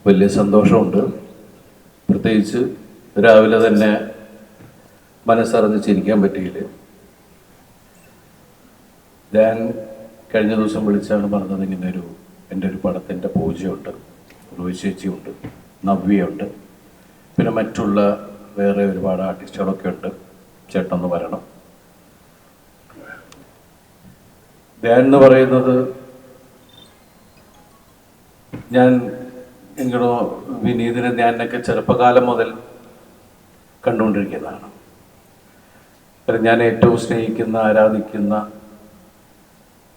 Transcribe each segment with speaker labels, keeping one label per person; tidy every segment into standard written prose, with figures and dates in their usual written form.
Speaker 1: വലിയ സന്തോഷമുണ്ട്. പ്രത്യേകിച്ച് രാവിലെ തന്നെ മനസ്സറിഞ്ഞ് ചിരിക്കാൻ പറ്റിയില്ല. ഞാൻ കഴിഞ്ഞ ദിവസം വിളിച്ചാണ് പറഞ്ഞത്, ഇങ്ങനെ എൻ്റെ ഒരു പടത്തിൻ്റെ പൂജയുണ്ട്, ചേച്ചിയുണ്ട്, നവ്യയുണ്ട്, പിന്നെ മറ്റുള്ള വേറെ ഒരുപാട് ആർട്ടിസ്റ്റുകളൊക്കെ ഉണ്ട്, ചേട്ടനൊന്ന് വരണം. ധ്യാൻ എന്ന് പറയുന്നത് ഞാൻ ഇങ്ങനോ വിനീതിനെ ധ്യാനൊക്കെ ചെറുപ്പകാലം മുതൽ കണ്ടുകൊണ്ടിരിക്കുന്നതാണ്. ഞാൻ ഏറ്റവും സ്നേഹിക്കുന്ന ആരാധിക്കുന്ന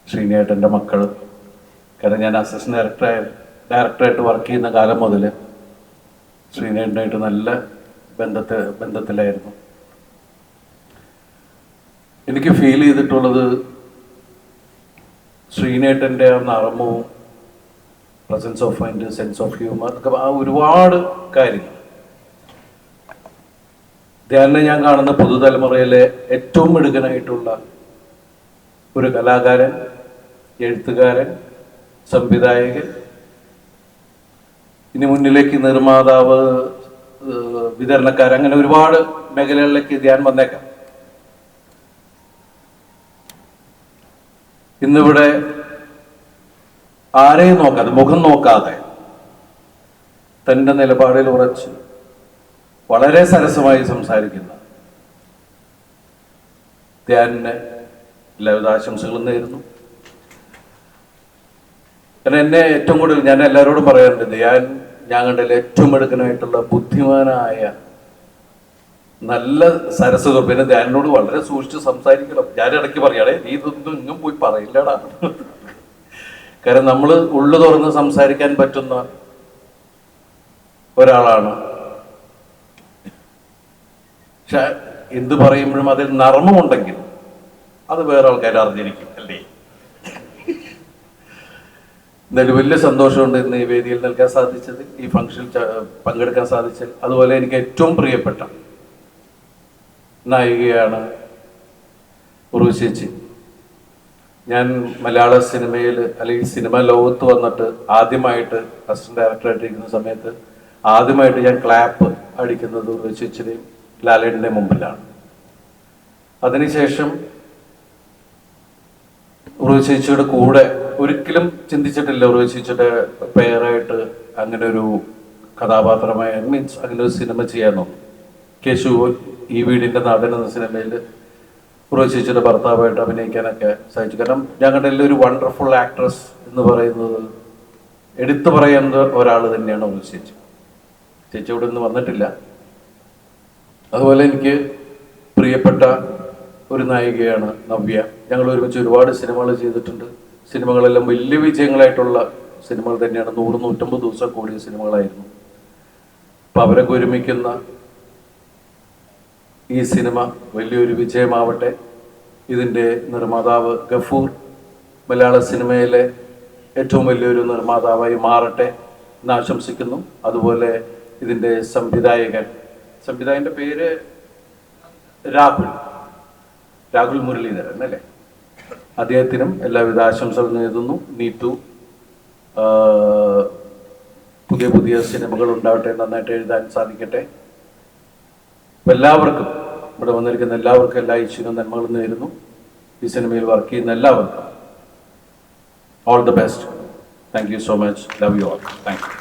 Speaker 1: ശ്രീനേട്ടൻ്റെ മക്കൾ, കാരണം ഞാൻ അസിസ്റ്റന്റ് ഡയറക്ടറായിട്ട് വർക്ക് ചെയ്യുന്ന കാലം മുതൽ ശ്രീനേട്ടനായിട്ട് നല്ല ബന്ധത്തിലായിരുന്നു. എനിക്ക് ഫീൽ ചെയ്തിട്ടുള്ളത് ശ്രീനേട്ടൻ്റെ ആ നർമ്മവും presence of mind, sense of humour, അതൊക്കെ ആ ഒരുപാട് കാര്യങ്ങൾ. ധ്യാനെ ഞാൻ കാണുന്ന പുതുതലമുറയിലെ ഏറ്റവും മിടുക്കനായിട്ടുള്ള ഒരു കലാകാരൻ, എഴുത്തുകാരൻ, സംവിധായകൻ, ഇനി മുന്നിലേക്ക് നിർമ്മാതാവ്, വിതരണക്കാരൻ, അങ്ങനെ ഒരുപാട് മേഖലകളിലേക്ക് ധ്യാൻ വന്നേക്കാം. ഇന്നിവിടെ ആരെയും നോക്കാതെ, മുഖം നോക്കാതെ തൻ്റെ നിലപാടിൽ ഉറച്ച് വളരെ സരസമായി സംസാരിക്കുന്ന ധ്യാനിന് എല്ലാവിധ ആശംസകളും നേരുന്നു. കാരണം എന്നെ ഏറ്റവും കൂടുതൽ ഞാൻ എല്ലാവരോടും പറയാറുണ്ട്, ധ്യാൻ ഞാൻ കണ്ടതിൽ ഏറ്റവും എടുക്കാനായിട്ടുള്ള ബുദ്ധിമാനായ നല്ല സരസ്വത. പിന്നെ ധ്യാനോട് വളരെ സൂക്ഷിച്ച് സംസാരിക്കണം. ഞാൻ ഇടയ്ക്ക് പറയാടേ, നീ ഇതൊന്നും ഇങ്ങും പോയി പറയില്ലടാ. കാരണം നമ്മൾ ഉള്ളു തുറന്ന് സംസാരിക്കാൻ പറ്റുന്ന ഒരാളാണ്. പക്ഷെ എന്ത് പറയുമ്പോഴും അതിൽ നർമ്മമുണ്ടെങ്കിൽ അത് വേറെ ആൾക്കാർ അറിഞ്ഞിരിക്കും അല്ലേ. എന്തായാലും വലിയ സന്തോഷമുണ്ട് ഇന്ന് ഈ വേദിയിൽ നിൽക്കാൻ സാധിച്ചത്, ഈ ഫംഗ്ഷനിൽ പങ്കെടുക്കാൻ സാധിച്ചത്. അതുപോലെ എനിക്ക് ഏറ്റവും പ്രിയപ്പെട്ട നായികയാണ് ഉർവശി. ഞാൻ മലയാള സിനിമയിൽ അല്ലെങ്കിൽ സിനിമ ലോകത്ത് വന്നിട്ട് ആദ്യമായിട്ട് അസിസ്റ്റന്റ് ഡയറക്ടറായിട്ടിരിക്കുന്ന സമയത്ത് ആദ്യമായിട്ട് ഞാൻ ക്ലാപ്പ് അടിക്കുന്നത് ഉർവശിയുടെയും ലാലേട്ടൻ്റെ മുമ്പിലാണ്. അതിനുശേഷം ഉർവശിയുടെ കൂടെ ഒരിക്കലും ചിന്തിച്ചിട്ടില്ല ഉർവശിയുടെ പേരായിട്ട് അങ്ങനെ ഒരു കഥാപാത്രമായ, മീൻസ് അങ്ങനെ ഒരു സിനിമ ചെയ്യാനോ. കേശു ഈ വീടിൻ്റെ നാടൻ എന്ന സിനിമയിൽ ഉർവശിയുടെ ഭർത്താവായിട്ട് അഭിനയിക്കാനൊക്കെ സാധിച്ചു. കാരണം ഞങ്ങളുടെ ഒരു വണ്ടർഫുൾ ആക്ട്രസ് എന്ന് പറയുന്നത് എടുത്തു പറയുന്ന ഒരാൾ തന്നെയാണ് ഉർവശി. ചേച്ചി ഇവിടെ നിന്ന് വന്നിട്ടില്ല. അതുപോലെ എനിക്ക് പ്രിയപ്പെട്ട ഒരു നായികയാണ് നവ്യ. ഞങ്ങൾ ഒരുമിച്ച് ഒരുപാട് സിനിമകൾ ചെയ്തിട്ടുണ്ട്. സിനിമകളെല്ലാം വലിയ വിജയങ്ങളായിട്ടുള്ള സിനിമകൾ തന്നെയാണ്. 100-150 ദിവസം കൂടിയ സിനിമകളായിരുന്നു. അപ്പം അവരൊക്കെ ഒരുമിക്കുന്ന ഈ സിനിമ വലിയൊരു വിജയമാവട്ടെ. ഇതിൻ്റെ നിർമ്മാതാവ് ഗഫൂർ മലയാള സിനിമയിലെ ഏറ്റവും വലിയൊരു നിർമ്മാതാവായി മാറട്ടെ എന്ന് ആശംസിക്കുന്നു. അതുപോലെ ഇതിൻ്റെ സംവിധായകൻ്റെ പേര് രാഹുൽ മുരളീധരൻ അല്ലേ, അദ്ദേഹത്തിനും എല്ലാവിധ ആശംസകൾ നേരുന്നു. നീതു പുതിയ സിനിമകൾ ഉണ്ടാവട്ടെ, നന്നായിട്ട് എഴുതാൻ സാധിക്കട്ടെ. എല്ലാവർക്കും, ഇവിടെ വന്നിരിക്കുന്ന എല്ലാവർക്കും എല്ലാ ഈശ്വരനും നന്മകളും നേരുന്നു. ഈ സിനിമയിൽ വർക്ക് ചെയ്യുന്ന എല്ലാവർക്കും all the best. Thank you so much. Love you all. Thank you.